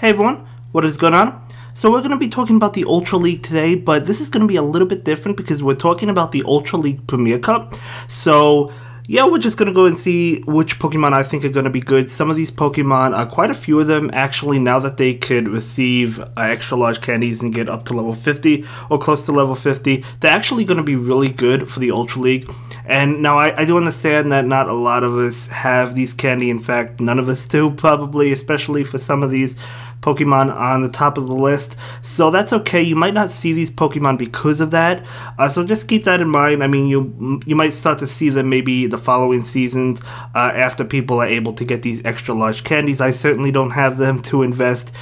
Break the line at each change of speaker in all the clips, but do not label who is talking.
Hey everyone, what is going on? So we're going to be talking about the Ultra League today, but this is going to be a little bit different because we're talking about the Ultra League Premier Cup. So yeah, we're just going to go and see which Pokemon I think are going to be good. Some of these Pokemon, quite a few of them actually, now that they could receive extra large candies and get up to level 50 or close to level 50, they're actually going to be really good for the Ultra League. And now I do understand that not a lot of us have these candy. In fact, none of us do probably, especially for some of these Pokemon on the top of the list. So that's okay. You might not see these Pokemon because of that. So just keep that in mind. I mean, you might start to see them maybe the following seasons after people are able to get these extra large candies. I certainly don't have them to invest.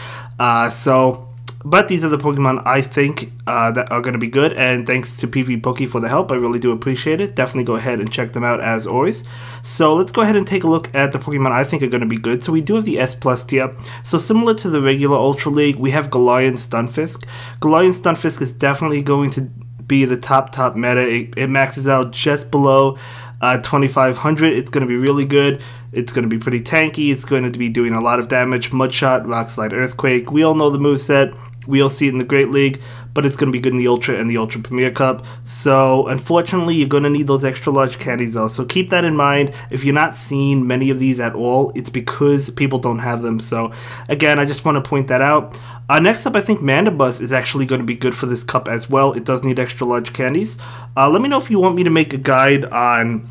But these are the Pokemon I think that are going to be good, and thanks to PvPoke for the help. I really do appreciate it. Definitely go ahead and check them out as always. So let's go ahead and take a look at the Pokemon I think are going to be good. So we do have the S+ tier. So similar to the regular Ultra League, we have Galarian Stunfisk. Galarian Stunfisk is definitely going to be the top meta. It maxes out just below 2500. It's going to be really good. It's going to be pretty tanky. It's going to be doing a lot of damage. Mudshot, Rock Slide, Earthquake. We all know the moveset. We all see it in the Great League, but it's going to be good in the Ultra and the Ultra Premier Cup. So, unfortunately, you're going to need those extra large candies, though. So, keep that in mind. If you're not seeing many of these at all, it's because people don't have them. So, again, I just want to point that out. Next up, I think Mandibuzz is actually going to be good for this cup as well. It does need extra large candies. Let me know if you want me to make a guide on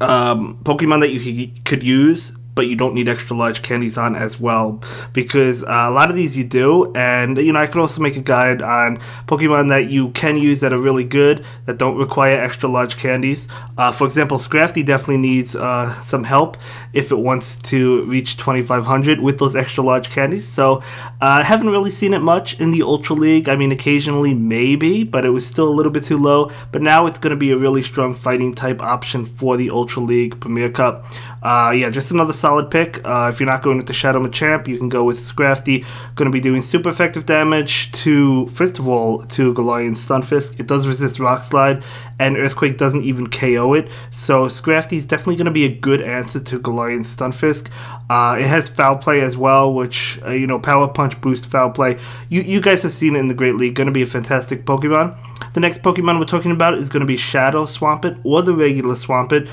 Pokemon that you could use, but you don't need extra large candies on as well, because a lot of these you do. And you know, I could also make a guide on Pokemon that you can use that are really good, that don't require extra large candies. For example, Scrafty definitely needs some help if it wants to reach 2500 with those extra large candies. So I haven't really seen it much in the Ultra League. I mean, occasionally maybe, but it was still a little bit too low. But now it's going to be a really strong fighting type option for the Ultra League Premier Cup. Yeah, just another solid pick. If you're not going with the Shadow Machamp, you can go with Scrafty. Going to be doing super effective damage to, first of all, to Galarian Stunfisk. It does resist Rock Slide, and Earthquake doesn't even KO it. So Scrafty is definitely going to be a good answer to Galarian Stunfisk. It has Foul Play as well, which, you know, Power Punch boost Foul Play. You guys have seen it in the Great League. Going to be a fantastic Pokemon. The next Pokemon we're talking about is going to be Shadow Swampert or the regular Swampert.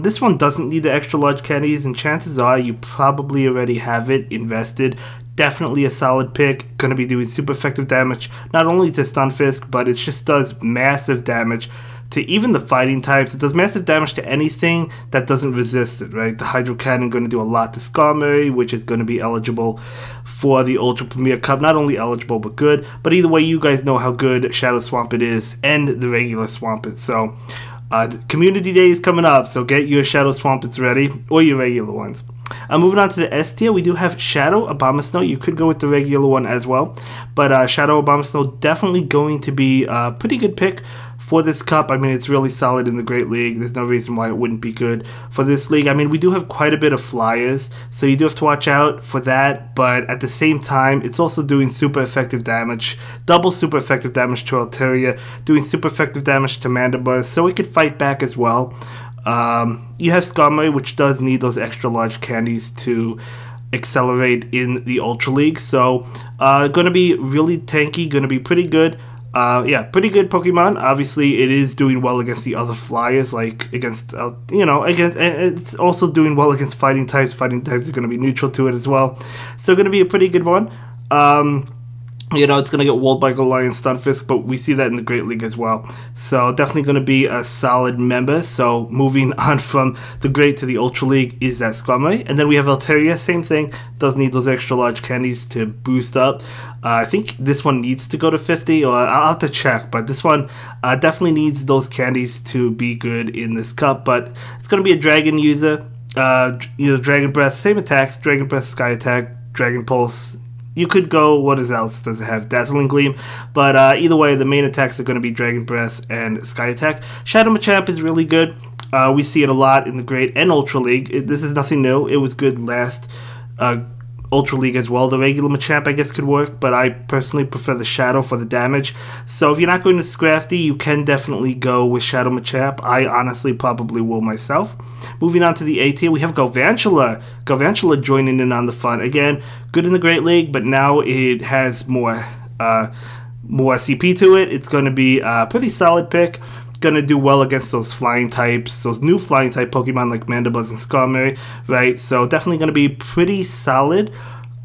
This one doesn't need the extra large candies, and chances are you probably already have it invested. Definitely a solid pick. Going to be doing super effective damage, not only to Stunfisk, but it just does massive damage to even the fighting types. It does massive damage to anything that doesn't resist it, right? The Hydro Cannon going to do a lot to Skarmory, which is going to be eligible for the Ultra Premier Cup. Not only eligible, but good. But either way, you guys know how good Shadow Swampert is and the regular Swampert. So, Community Day is coming up, so get your Shadow Swamperts ready, or your regular ones. Moving on to the S tier, we do have Shadow Abomasnow. You could go with the regular one as well, but Shadow Abomasnow definitely going to be a pretty good pick for this cup. I mean, it's really solid in the Great League. There's no reason why it wouldn't be good for this league. I mean, we do have quite a bit of flyers, so you do have to watch out for that, but at the same time, it's also doing super effective damage, double super effective damage to Altaria, doing super effective damage to Mandibuzz, so it could fight back as well. You have Skarmory, which does need those extra large candies to accelerate in the Ultra League, so going to be really tanky, going to be pretty good. Yeah, pretty good Pokemon. Obviously, it is doing well against the other flyers, like against, you know, it's also doing well against fighting types. Fighting types are going to be neutral to it as well. So, going to be a pretty good one. You know, it's going to get walled by Galarian Stunfisk, but we see that in the Great League as well. So, definitely going to be a solid member. So, moving on from the Great to the Ultra League is that Skarmory. And then we have Altaria, same thing. Does need those extra large candies to boost up. I think this one needs to go to 50, or I'll have to check. But this one definitely needs those candies to be good in this cup. But it's going to be a Dragon user. You know, Dragon Breath, same attacks. Dragon Breath, Sky Attack, Dragon Pulse. You could go, what else does it have? Dazzling Gleam. But either way, the main attacks are going to be Dragon Breath and Sky Attack. Shadow Machamp is really good. We see it a lot in the Great and Ultra League. This is nothing new. It was good last Ultra League as well. The regular Machamp, I guess, could work, but I personally prefer the Shadow for the damage. So if you're not going to Scrafty, you can definitely go with Shadow Machamp. I honestly probably will myself. Moving on to the A tier, we have Galvantula. Galvantula joining in on the fun. Again, good in the Great League, but now it has more CP to it. It's going to be a pretty solid pick. Going to do well against those flying types, those new flying type Pokemon like Mandibuzz and Skarmory, right? So definitely going to be pretty solid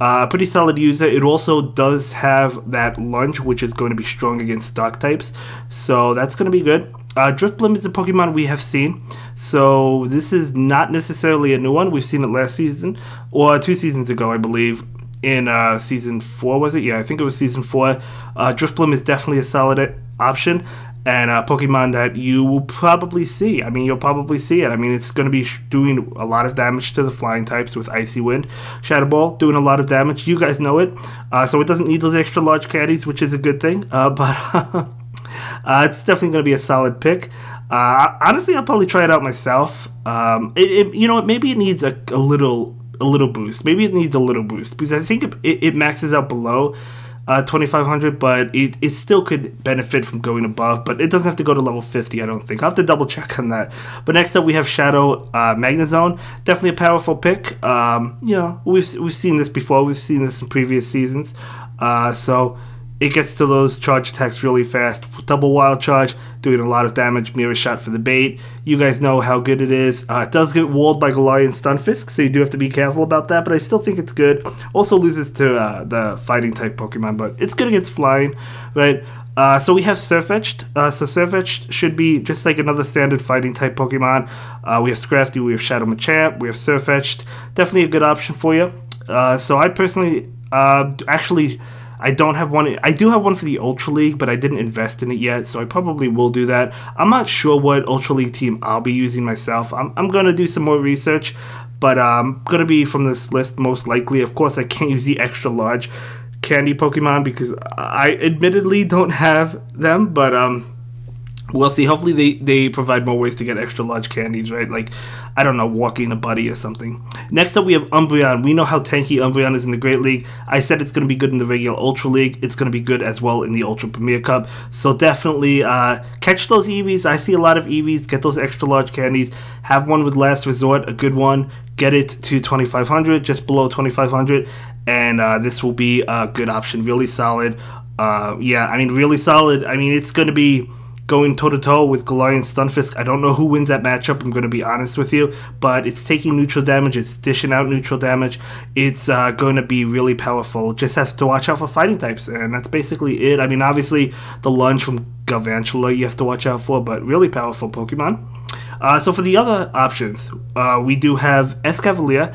user. It also does have that lunge, which is going to be strong against dark types, so that's going to be good. Driftblim is a Pokemon we have seen, so this is not necessarily a new one. We've seen it last season, or 2 seasons ago, I believe, in season 4, was it? Yeah, I think it was season 4. Driftblim is definitely a solid option, and a Pokemon that you will probably see. I mean, you'll probably see it. I mean, it's going to be doing a lot of damage to the flying types with Icy Wind. Shadow Ball doing a lot of damage. You guys know it. So it doesn't need those extra large candies, which is a good thing. But it's definitely going to be a solid pick. Honestly, I'll probably try it out myself. You know, maybe it needs a little boost. Maybe it needs a little boost, because I think it maxes out below 2500, but it still could benefit from going above, but it doesn't have to go to level 50, I don't think. I'll have to double check on that. But next up we have Shadow Magnezone. Definitely a powerful pick. You know, we've seen this before. We've seen this in previous seasons. So it gets to those charge attacks really fast. Double Wild Charge, doing a lot of damage. Mirror Shot for the bait. You guys know how good it is. It does get walled by Galarian Stunfisk, so you do have to be careful about that, but I still think it's good. Also loses to the fighting type Pokemon, but it's good against flying, right? So we have Sirfetch'd. So Sirfetch'd should be just like another standard fighting type Pokemon. We have Scrafty, we have Shadow Machamp, we have Sirfetch'd. Definitely a good option for you. So I personally, actually, I don't have one. I do have one for the Ultra League, but I didn't invest in it yet, so I probably will do that. I'm not sure what Ultra League team I'll be using myself. I'm going to do some more research, but going to be from this list most likely. Of course, I can't use the extra large candy Pokemon because I admittedly don't have them, but we'll see. Hopefully they provide more ways to get extra large candies, right? Like, I don't know, walking a buddy or something. Next up, we have Umbreon. We know how tanky Umbreon is in the Great League. I said it's going to be good in the regular Ultra League. It's going to be good as well in the Ultra Premier Cup. So definitely catch those EVs. I see a lot of EVs. Get those extra large candies. Have one with Last Resort, a good one. Get it to 2500, just below 2500. And this will be a good option. Really solid. Yeah, I mean, really solid. I mean, it's going to be going toe-to-toe with Galarian Stunfisk. I don't know who wins that matchup, I'm going to be honest with you, but it's taking neutral damage, it's dishing out neutral damage, it's going to be really powerful. Just have to watch out for fighting types, and that's basically it. I mean, obviously, the lunge from Galvantula you have to watch out for, but really powerful Pokemon. So for the other options, we do have Escavalier,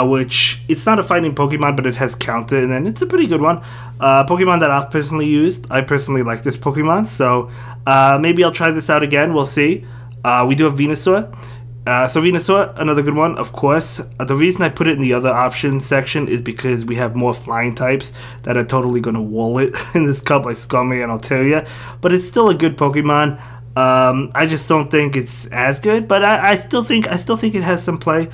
which it's not a fighting Pokemon, but it has counter, and then it's a pretty good one. Pokemon that I've personally used. I personally like this Pokemon, so maybe I'll try this out again. We'll see. We do have Venusaur. So Venusaur, another good one, of course. The reason I put it in the other options section is because we have more flying types that are totally going to wall it in this cup, like Skarmory and Altaria. But it's still a good Pokemon. I just don't think it's as good, but I still think it has some play.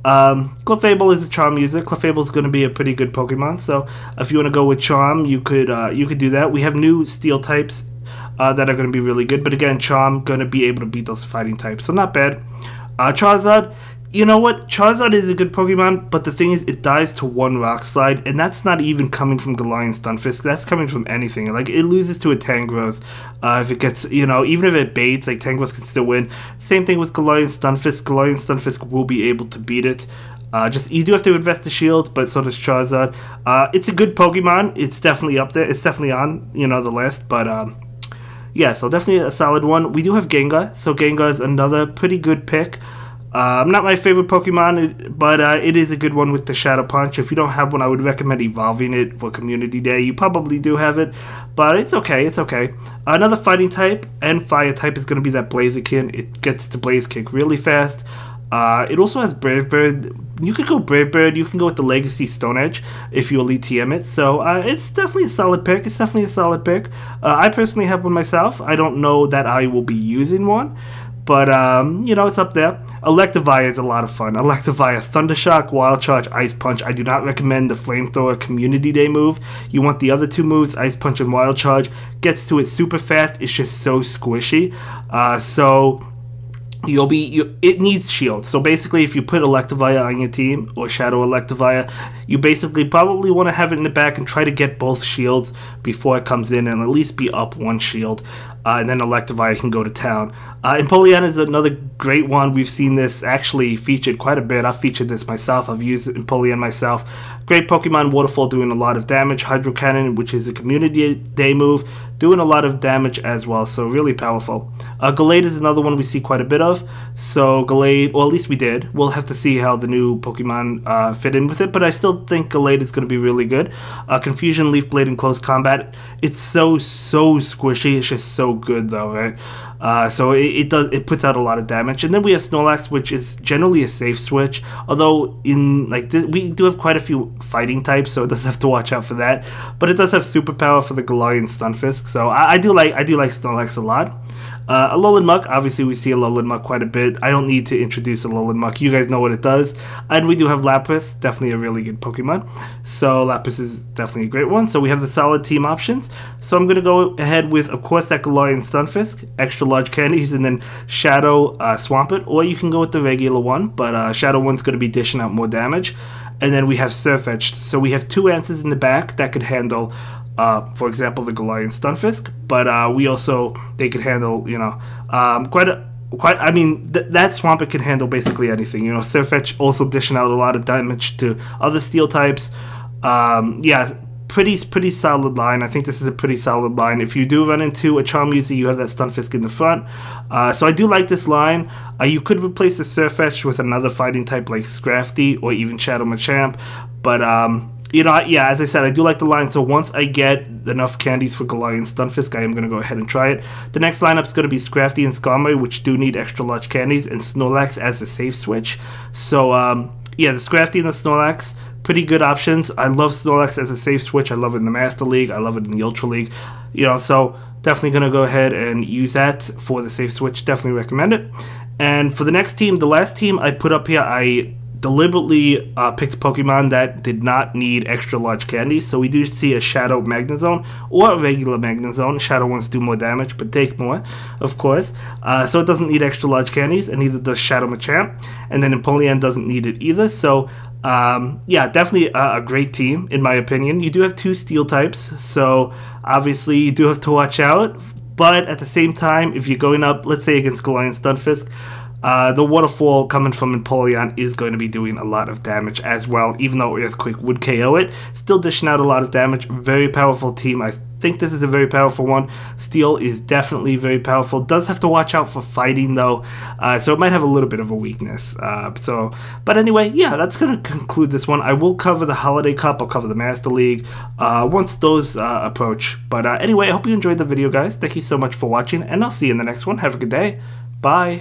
Clefable is a Charm user. Clefable is going to be a pretty good Pokemon, so if you want to go with Charm, you could do that. We have new Steel types that are going to be really good, but again, Charm going to be able to beat those fighting types, so not bad. Charizard, you know what? Charizard is a good Pokemon, but the thing is, it dies to one Rock Slide, and that's not even coming from Galarian Stunfisk. That's coming from anything. Like, it loses to a Tangrowth. If it gets, you know, even if it baits, like, Tangrowth can still win. Same thing with Galarian Stunfisk. Galarian Stunfisk will be able to beat it. Just, you do have to invest the shield, but so does Charizard. It's a good Pokemon. It's definitely up there. It's definitely on, you know, the list, but, yeah, so definitely a solid one. We do have Gengar, so Gengar is another pretty good pick. Not my favorite Pokemon, but it is a good one with the Shadow Punch. If you don't have one, I would recommend evolving it for Community Day. You probably do have it, but it's okay, it's okay. Another fighting type and fire type is going to be that Blaziken. It gets to Blaze Kick really fast. It also has Brave Bird. You could go Brave Bird, you can go with the Legacy Stone Edge if you Elite TM it. So it's definitely a solid pick. It's definitely a solid pick. I personally have one myself. I don't know that I will be using one, but you know, it's up there. Electivire is a lot of fun. Electivire, Thunder Shock, Wild Charge, Ice Punch. I do not recommend the Flamethrower Community Day move. You want the other two moves, Ice Punch and Wild Charge. Gets to it super fast. It's just so squishy. So it needs shield. So basically, if you put Electivire on your team or Shadow Electivire, you basically probably want to have it in the back and try to get both shields before it comes in, and at least be up one shield. And then Electivire can go to town. Empoliana is another great one. We've seen this actually featured quite a bit. I've featured this myself. I've used Empoliana myself. Great Pokemon. Waterfall doing a lot of damage. Hydro Cannon, which is a Community Day move, doing a lot of damage as well. So really powerful. Gallade is another one we see quite a bit of. So Gallade, or at least we did. We'll have to see how the new Pokemon fit in with it. But I still think Gallade is going to be really good. Confusion, Leaf Blade in close combat. It's so squishy. It's just so good though, right? So it puts out a lot of damage. And then we have Snorlax, which is generally a safe switch, although in we do have quite a few fighting types, so it does have to watch out for that. But it does have superpower for the Galarian Stunfisk, so I do like Snorlax a lot. Alolan Muck, obviously we see Alolan Muck quite a bit. I don't need to introduce Alolan Muck. You guys know what it does. And we do have Lapras, definitely a really good Pokemon. So Lapras is definitely a great one. So we have the solid team options. So I'm going to go ahead with, of course, that Galarian Stunfisk, extra large candies, and then Shadow Swampert. Or you can go with the regular one, but Shadow one's going to be dishing out more damage. And then we have Sirfetch'd. So we have two answers in the back that could handle for example, the Galarian Stunfisk, but they could handle, you know, I mean, that Swampert can handle basically anything. You know, Sirfetch'd also dishing out a lot of damage to other steel types. Yeah, pretty solid line. I think this is a pretty solid line. If you do run into a Charm user, you have that Stunfisk in the front. So I do like this line. You could replace the Sirfetch'd with another fighting type like Scrafty or even Shadow Machamp, but you know, yeah, as I said, I do like the line, so once I get enough candies for Galarian Stunfisk, I am going to go ahead and try it. The next lineup is going to be Scrafty and Skarmory, which do need extra large candies, and Snorlax as a safe switch. So, yeah, the Scrafty and the Snorlax, pretty good options. I love Snorlax as a safe switch. I love it in the Master League. I love it in the Ultra League. You know, so definitely going to go ahead and use that for the safe switch. Definitely recommend it. And for the next team, the last team I put up here, I deliberately picked Pokemon that did not need extra large candies. So we do see a Shadow Magnezone or a regular Magnezone. Shadow ones do more damage, but take more, of course. So it doesn't need extra large candies, and neither does Shadow Machamp. And then Empoliana doesn't need it either. So yeah, definitely a great team, in my opinion. You do have two steel types, so obviously you do have to watch out. But at the same time, if you're going up, let's say against Galarian Stunfisk, the Waterfall coming from Empoliana is going to be doing a lot of damage as well, even though Earthquake would KO it. Still dishing out a lot of damage. Very powerful team. I think this is a very powerful one. Steel is definitely very powerful. Does have to watch out for fighting though, so it might have a little bit of a weakness. But anyway, yeah, that's going to conclude this one. I will cover the Holiday Cup. I'll cover the Master League once those approach. But anyway, I hope you enjoyed the video, guys. Thank you so much for watching, and I'll see you in the next one. Have a good day. Bye.